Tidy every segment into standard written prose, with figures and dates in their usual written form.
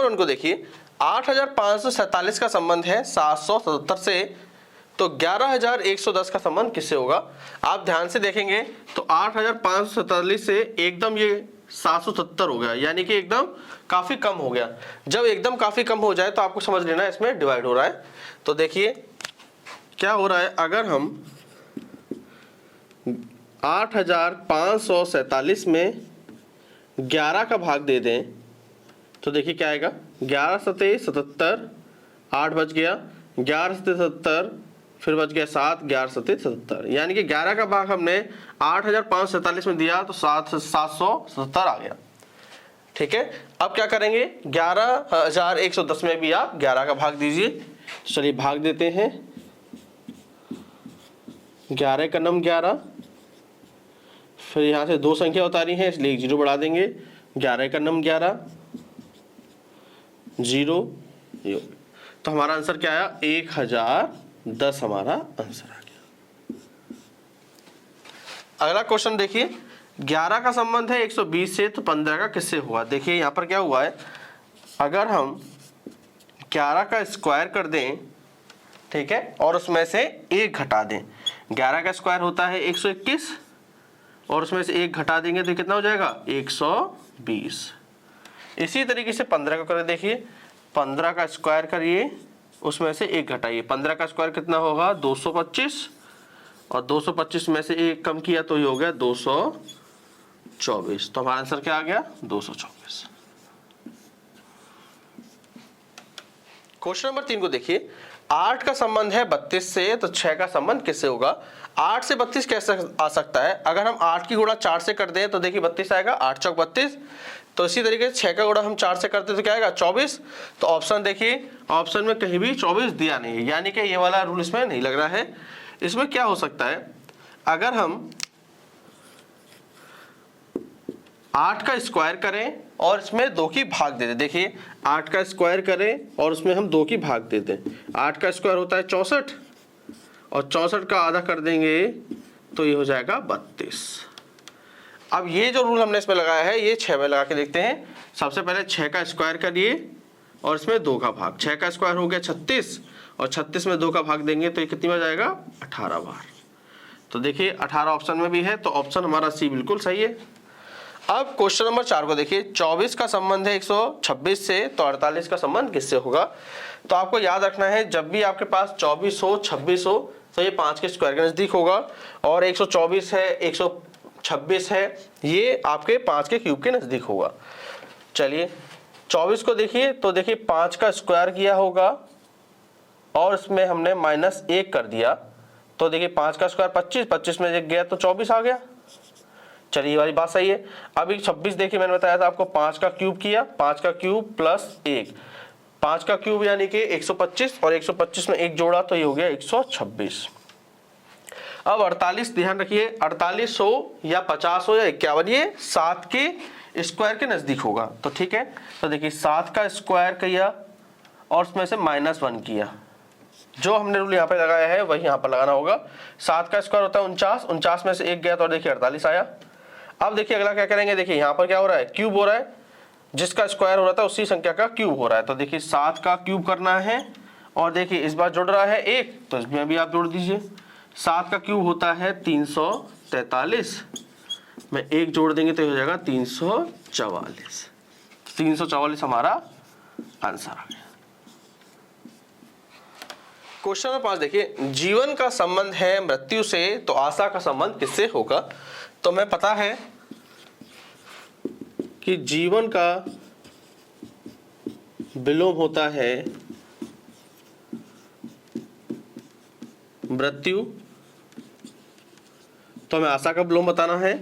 Number 1 को देखिए, 8547 का संबंध है 777 से, तो 11110 का संबंध किससे होगा? आप ध्यान से देखेंगे तो 8547 से एकदम ये 770 हो गया, यानी कि एकदम काफी कम हो गया। जब एकदम काफी कम हो जाए तो आपको समझ लेना है इसमें डिवाइड हो रहा है। तो देखिए क्या हो रहा है, अगर हम 8547 में 11 का भाग दे दें तो देखिए क्या आएगा, 11 सते 77, 8 बच गया, 11 सते 70, फिर बच गया 7, 11 सते 77, यानी कि 11 का भाग हमने 8547 में दिया तो 777 आ गया। ठीक है, अब क्या करेंगे, 11110 में भी आप 11 का भाग दीजिए। चलिए भाग देते हैं, 11 का नम 11, फिर यहाँ से दो संख्या उतारी है इसलिए एक जीरो बढ़ा देंगे, 11 का नम 11, 0, तो हमारा आंसर क्या आया, 1010 हमारा आंसर आ गया। अगला क्वेश्चन देखिए, 11 का संबंध है 120 से, तो 15 का किससे हुआ? देखिए यहाँ पर क्या हुआ है, अगर हम 11 का स्क्वायर कर दें, ठीक है, और उसमें से 1 घटा दें, 11 का स्क्वायर होता है 121 और उसमें से 1 घटा देंगे तो कितना हो जाएगा, 120। इसी तरीके से 15 का करें, देखिए 15 का स्क्वायर करिए, उसमें से 1 घटाइए, 15 का स्क्वायर कितना होगा, 225, और 225 में से 1 कम किया तो ये हो गया 224, तो हमारा आंसर क्या आ गया, 224। क्वेश्चन नंबर 3 को देखिए, 8 का संबंध है 32 से, तो 6 का संबंध किससे होगा? 8 से 32 कैसे आ सकता है? अगर हम 8 की गुणा 4 से कर दें तो देखिए 32 आएगा, 8 चौक 32। तो इसी तरीके से 6 का गुणा हम 4 से करते तो क्या आएगा, 24। तो ऑप्शन देखिए, ऑप्शन में कहीं भी 24 दिया नहीं है, यानी कि ये वाला रूल इसमें नहीं लग रहा है। इसमें क्या हो सकता है, अगर हम 8 का स्क्वायर करें और इसमें 2 की भाग दे दें, देखिए 8 का स्क्वायर करें और उसमें हम 2 की भाग दे दें, 8 का स्क्वायर होता है 64 और 64 का आधा कर देंगे तो ये हो जाएगा 32। अब ये जो रूल हमने इसमें लगाया है ये 6 में लगा के देखते हैं। सबसे पहले 6 का स्क्वायर करिए और इसमें 2 का भाग, 6 का स्क्वायर हो गया 36 और 36 में 2 का भाग देंगे तो ये कितनी बार जाएगा, 18 बार। तो देखिए 18 ऑप्शन में भी है, तो ऑप्शन हमारा सी बिल्कुल सही है। अब क्वेश्चन नंबर 4 को देखिए, 24 का संबंध है 126 से, तो 48 का संबंध किससे होगा? तो आपको याद रखना है, जब भी आपके पास 24 हो 26 हो तो ये 5 के स्क्वायर के नजदीक होगा, और 124 है 126 है ये आपके 5 के क्यूब के नजदीक होगा। चलिए 24 को देखिए, तो देखिए 5 का स्क्वायर किया होगा और इसमें हमने -1 कर दिया, तो देखिए 5 का स्क्वायर 25, 25 में 1 गया तो 24 आ गया। चलिए ये वाली बात सही है। अभी 26 देखिए मैंने बताया था आपको, 5 का क्यूब किया, 5 का क्यूब प्लस 1, 5 का क्यूब यानी कि 125 और 125 में 1 जोड़ा तो ये हो गया 126। अब 48 ध्यान रखिए, 48 हो या 50 हो या 51 ये 7 के स्क्वायर के नजदीक होगा, तो ठीक है। तो देखिए 7 का स्क्वायर किया और उसमें से -1 किया, जो हमने रूल यहाँ पे लगाया है वही यहाँ पर लगाना होगा। 7 का स्क्वायर होता है 49, 49 में से 1 गया तो देखिए 48 आया। अब देखिए अगला क्या करेंगे, देखिए यहाँ पर क्या हो रहा है, क्यूब हो रहा है, जिसका स्क्वायर हो रहा था उसी संख्या का क्यूब हो रहा है, तो देखिए 7 का क्यूब करना है और देखिए इस बार जुड़ रहा है 1, तो इसमें भी आप जोड़ दीजिए। 7 का क्यूब होता है 343 में 1 जोड़ देंगे तो हो जाएगा 344। 344 हमारा आंसर आ गया। क्वेश्चन नंबर 5 देखिए, जीवन का संबंध है मृत्यु से, तो आशा का संबंध किससे होगा? तो हमें पता है कि जीवन का विलोम होता है मृत्यु, तो हमें आशा का विलोम बताना है,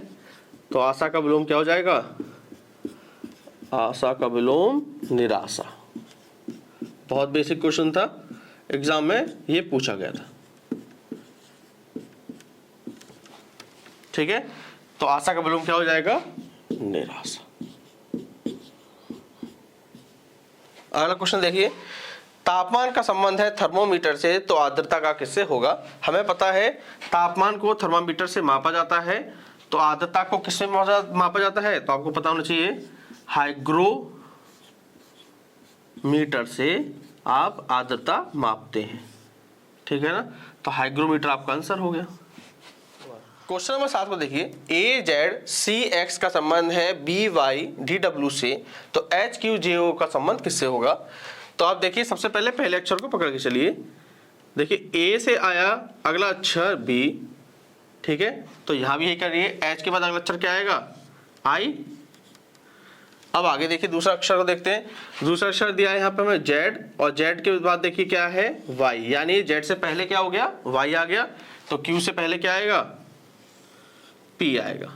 तो आशा का विलोम क्या हो जाएगा, आशा का विलोम निराशा। बहुत बेसिक क्वेश्चन था, एग्जाम में ये पूछा गया था, ठीक है। तो आशा का विलोम क्या हो जाएगा, निराशा। अगला क्वेश्चन देखिए, तापमान का संबंध है थर्मोमीटर से, तो आर्द्रता का किससे होगा? हमें पता है तापमान को थर्मोमीटर से मापा जाता है, तो आर्द्रता को किससे मापा जाता है? तो आपको पता होना चाहिए, मीटर से आप आर्द्रता मापते हैं, ठीक है ना। तो हाइग्रोमीटर आपका आंसर हो गया। क्वेश्चन नंबर 7 को देखिए, ए जेड सी एक्स का संबंध है बी वाई डी डब्ल्यू से, तो एच क्यू जे ओ का संबंध किससे होगा। तो आप देखिए सबसे पहले अक्षर को पकड़ के चलिए। देखिए ए से आया अगला अक्षर बी, ठीक है, तो यहां भी यही करिए। एच के बाद अगला अक्षर क्या आएगा, आई। अब आगे देखिए दूसरा अक्षर को देखते हैं। दूसरा अक्षर दिया है यहाँ पे हमें जेड, और जेड के बाद देखिए क्या है, वाई, यानी जेड से पहले क्या हो गया, वाई आ गया। तो क्यू से पहले क्या आएगा, पी आएगा।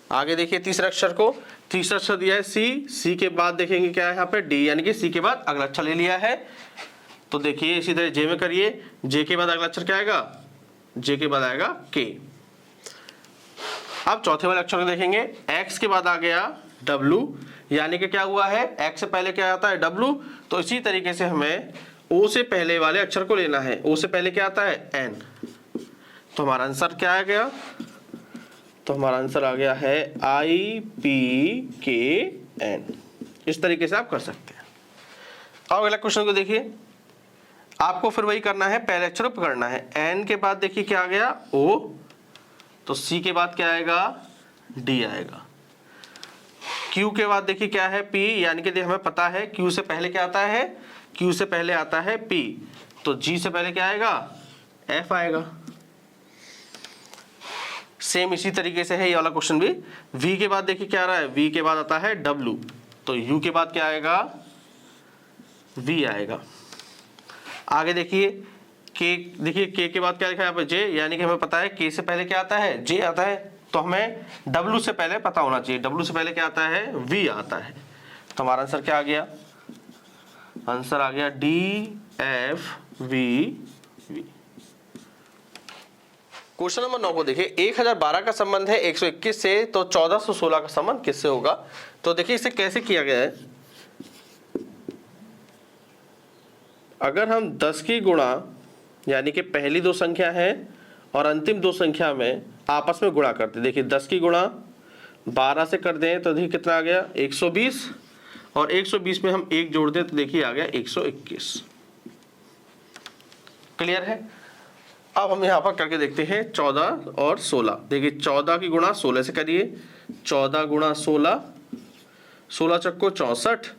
आगे देखिए तीसरा अक्षर को, तीसरा अक्षर दिया है सी, सी के बाद देखेंगे क्या है यहाँ पे, डी, यानी कि सी के बाद अगला अक्षर ले लिया है। तो देखिए इसी तरह जे में करिए, जे के बाद अगला अक्षर क्या आएगा, जे के बाद आएगा के। अब चौथे वाले अक्षर को देखेंगे, एक्स के बाद आ गया डब्लू, यानी कि क्या हुआ है, एक्स से पहले क्या आता है, डब्लू। तो इसी तरीके से हमें ओ से पहले वाले अक्षर को लेना है। ओ से पहले क्या आता है, एन। तो हमारा आंसर क्या आ गया, तो हमारा आंसर आ गया है आई पी के एन। इस तरीके से आप कर सकते हैं। अब अगला क्वेश्चन को देखिए, आपको फिर वही करना है, पहले अक्षर को पकड़ना है। एन के बाद देखिए क्या आ गया, ओ, तो सी के बाद क्या आएगा, डी आएगा। क्यू के बाद देखिए क्या है, पी, यानी कि हमें पता है क्यू से पहले क्या आता है, क्यू से पहले आता है पी। तो जी से पहले क्या आएगा, एफ आएगा। सेम इसी तरीके से है ये वाला क्वेश्चन भी। वी के बाद देखिए क्या आ रहा है, वी के बाद आता है डब्लू, तो यू के बाद क्या आएगा, वी आएगा। आगे देखिए के, देखिए के के बाद क्या लिखा है यहाँ पे, जे, यानी कि हमें पता है के से पहले क्या आता है, जे आता है। तो हमें डब्लू से पहले पता होना चाहिए, डब्लू से पहले क्या आता है, वी आता है। तो हमारा आंसर क्या आ गया, आंसर आ गया D F V V. Question number 9 को देखिए, 1012 का संबंध है 121 से, तो 1416 का संबंध किससे होगा। तो देखिए इसे कैसे किया गया है, अगर हम 10 की गुणा, यानी कि पहली दो संख्या है और अंतिम दो संख्या में आपस में गुणा करते, देखिए 10 की गुणा 12 से कर दें तो देखिए कितना आ गया, 120, और 120 में हम 1 जोड़ दें तो देखिए आ गया 121। क्लियर है। अब हम यहाँ पर करके देखते हैं 14 और 16। देखिए 14 की गुणा 16 से करिए, 14 गुणा 16, 16 चक्को 64,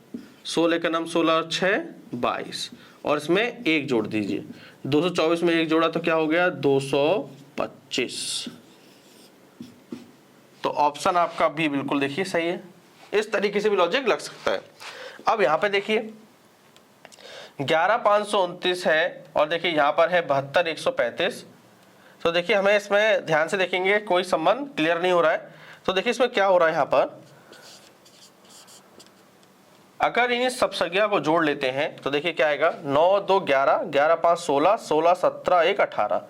16 का नाम 16 और 6 22, और इसमें 1 जोड़ दीजिए। 224 में 1 जोड़ा तो क्या हो गया, 225। तो ऑप्शन आपका भी बिल्कुल देखिए सही है। इस तरीके से भी लॉजिक लग सकता है। अब यहाँ पे देखिए 11529 है, और देखिए यहाँ पर है 72135। तो देखिए हमें इसमें ध्यान से देखेंगे, कोई संबंध क्लियर नहीं हो रहा है। तो देखिए इसमें क्या हो रहा है, यहाँ पर अगर इन सब संख्या को जोड़ लेते हैं तो देखिए क्या आएगा, 9 2 11, 11 5 16, 16 17 1 18,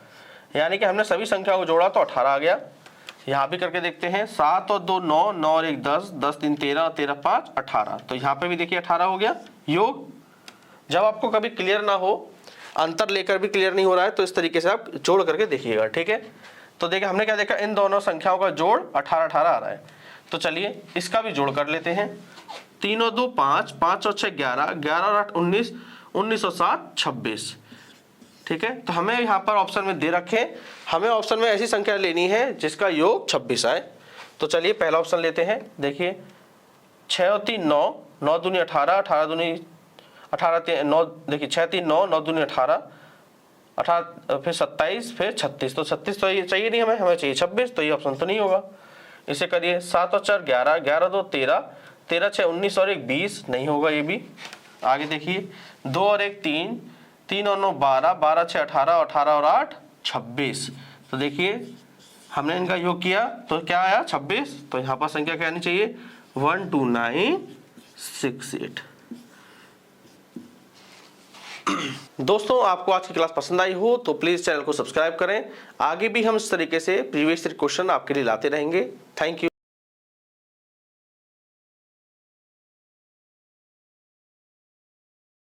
यानी कि हमने सभी संख्या को जोड़ा तो 18 आ गया। यहाँ भी करके देखते हैं, 7 और 2 9, 9 और 1 10, 10 3 13, 13 5 18, तो यहाँ पे भी देखिए 18 हो गया योग। जब आपको कभी क्लियर ना हो, अंतर लेकर भी क्लियर नहीं हो रहा है, तो इस तरीके से आप जोड़ करके देखिएगा, ठीक है। तो देखिए हमने क्या देखा, इन दोनों संख्याओं का जोड़ 18 18 आ रहा है। तो चलिए इसका भी जोड़ कर लेते हैं। 3 और 2 5, 5 और 6 11, 11 और 8 19, 19 और 7 26, ठीक है। तो हमें यहाँ पर ऑप्शन में दे रखे, हमें ऑप्शन में ऐसी संख्या लेनी है जिसका योग 26 आए। तो चलिए पहला ऑप्शन लेते हैं। देखिए 6 और 3 9, 9 दूनी 18, 18 दूनी 18 9, देखिए 6 3 9, 9 दूनी 18, 18 फिर 27 फिर 36, तो 36 तो ये चाहिए नहीं, हमें चाहिए 26, तो ये ऑप्शन तो नहीं होगा। इसे करिए 7 और 4 11, 11 2 13, 13 6 19 और 1 20, नहीं होगा ये भी। आगे देखिए 2 और 1 3, 3 और 9 12, 12 6 18, 18 और 8 26। तो देखिए हमने इनका योग किया तो क्या आया 26। तो यहाँ पर संख्या क्या आनी चाहिए, 12968। दोस्तों आपको आज की क्लास पसंद आई हो तो प्लीज चैनल को सब्सक्राइब करें। आगे भी हम इस तरीके से प्रीवियस क्वेश्चन आपके लिए लाते रहेंगे। Thank you.